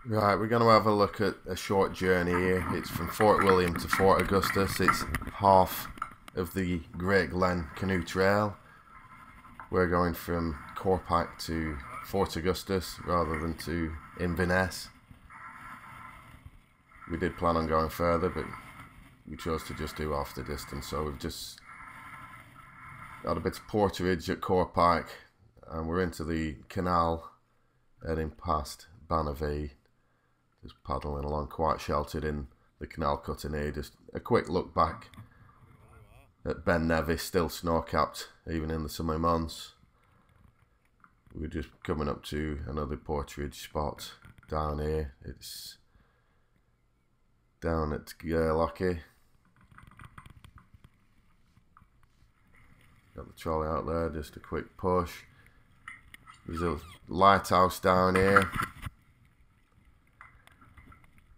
Right, we're going to have a look at a short journey here. It's from Fort William to Fort Augustus. It's half of the Great Glen Canoe Trail. We're going from Corpach to Fort Augustus rather than to Inverness. We did plan on going further, but we chose to just do half the distance. So we've just got a bit of porterage at Corpach, and we're into the canal heading past Bannervie. Just paddling along, quite sheltered in the canal cutting here. Just a quick look back at Ben Nevis, still snow-capped even in the summer months. We're just coming up to another porterage spot down here. It's down at Lochie. Got the trolley out there, just a quick push. There's a lighthouse down here.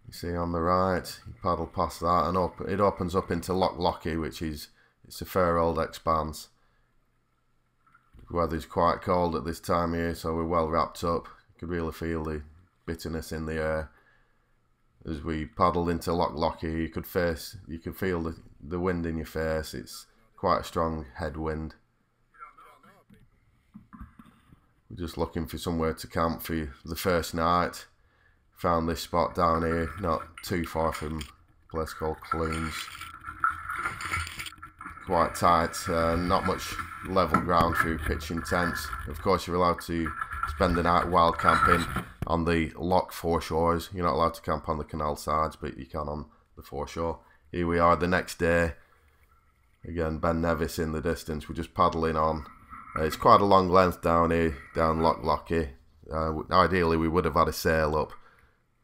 You see on the right, you paddle past that and it opens up into Loch Lochie, which is, it's a fair old expanse. The weather's quite cold at this time of year, so we're well wrapped up. You can really feel the bitterness in the air. As we paddled into Loch Lochie, you could feel the wind in your face. It's quite a strong headwind. We're just looking for somewhere to camp for the first night. Found this spot down here, not too far from a place called Clunes. Quite tight, not much level ground for pitching tents. Of course, you're allowed to spend the night wild camping on the loch foreshores. You're not allowed to camp on the canal sides, but you can on the foreshore. Here we are the next day. Again, Ben Nevis in the distance. We're just paddling on. It's quite a long length down here, down Loch Lochie. Ideally, we would have had a sail up,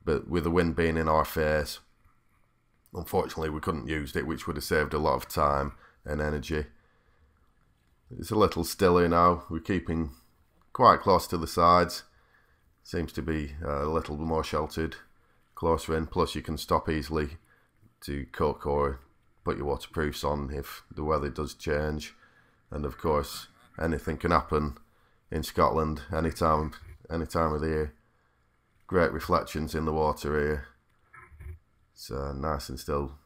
but with the wind being in our face, unfortunately we couldn't use it, which would have saved a lot of time and energy. It's a little stiller now. We're keeping quite close to the sides. Seems to be a little more sheltered closer in. Plus you can stop easily to cook or put your waterproofs on if the weather does change. And of course, anything can happen in Scotland any time of the year. Great reflections in the water here. It's nice and still.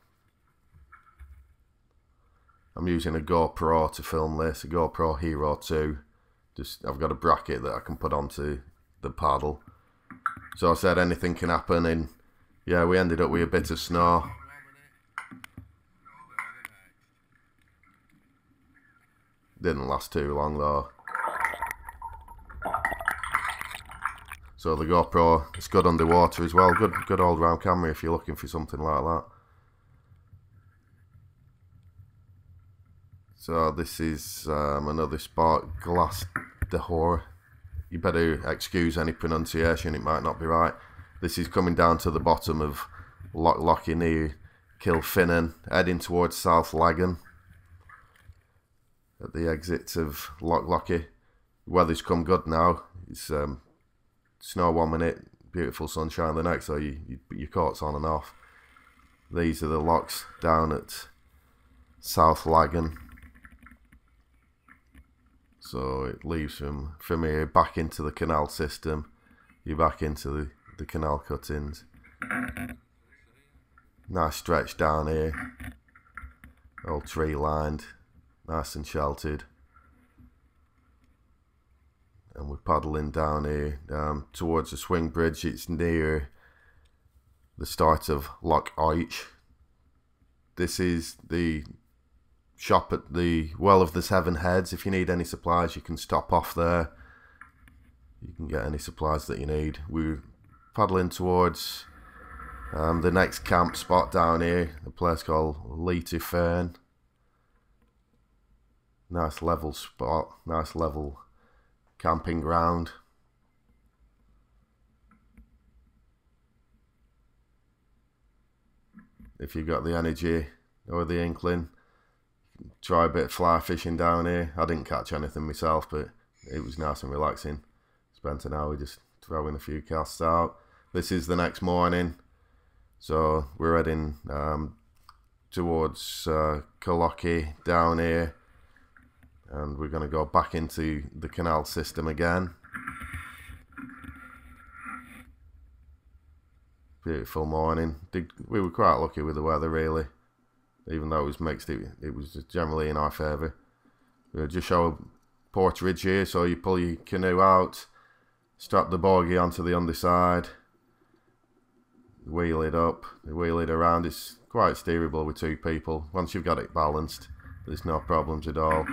I'm using a GoPro to film this, a GoPro Hero 2. I've got a bracket that I can put onto the paddle. So I said anything can happen, and yeah, we ended up with a bit of snow. Didn't last too long though. So the GoPro, it's good underwater as well. Good all round camera if you're looking for something like that. So this is another spot, Glass de Hor. You better excuse any pronunciation, it might not be right. This is coming down to the bottom of Loch Lochie near Kilfinnan, heading towards South Lagan. At the exit of Loch Lochie. Weather's come good now. It's snow 1 minute, beautiful sunshine the next, so your coat's on and off. These are the lochs down at South Lagan. So it leaves from here back into the canal system. You're back into the canal cuttings. Nice stretch down here. All tree lined, nice and sheltered. And we're paddling down here towards the swing bridge. It's near the start of Loch Oich. This is the shop at the Well of the Seven Heads. If you need any supplies, you can stop off there. You can get any supplies that you need. We're paddling towards the next camp spot down here, a place called Leety Fern. Nice level spot, nice level camping ground. If you've got the energy or the inkling, try a bit of fly fishing down here. I didn't catch anything myself, but it was nice and relaxing. Spent an hour just throwing a few casts out. This is the next morning, so we're heading towards Collochie down here. And we're going to go back into the canal system again. Beautiful morning. We were quite lucky with the weather, really. Even though it was mixed, it was generally in our favour. We'll just show a porterage here, so you pull your canoe out, strap the bogie onto the underside, wheel it up, wheel it around. It's quite steerable with 2 people. Once you've got it balanced, there's no problems at all.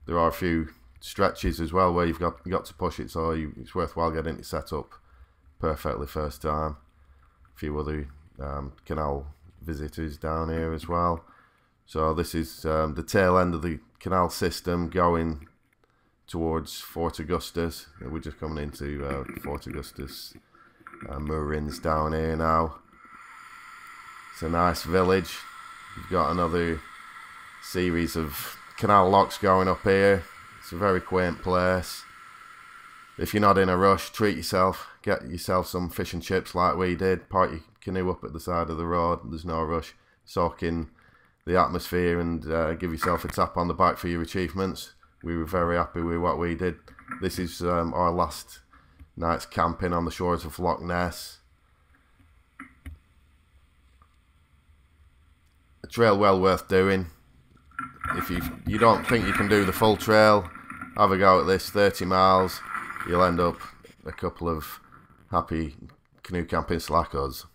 There are a few stretches as well where you've got to push it, so it's worthwhile getting it set up perfectly first time. A few other canal visitors down here as well. So this is the tail end of the canal system going towards Fort Augustus. We're just coming into Fort Augustus moorings down here now. It's a nice village. You've got another series of canal locks going up here. It's a very quaint place. If you're not in a rush, treat yourself. Get yourself some fish and chips like we did. Park your canoe up at the side of the road. There's no rush. Soak in the atmosphere and give yourself a tap on the back for your achievements. We were very happy with what we did. This is our last night's camping on the shores of Loch Ness. A trail well worth doing. If you don't think you can do the full trail, have a go at this. 30 miles. You'll end up a couple of happy canoe camping slackers.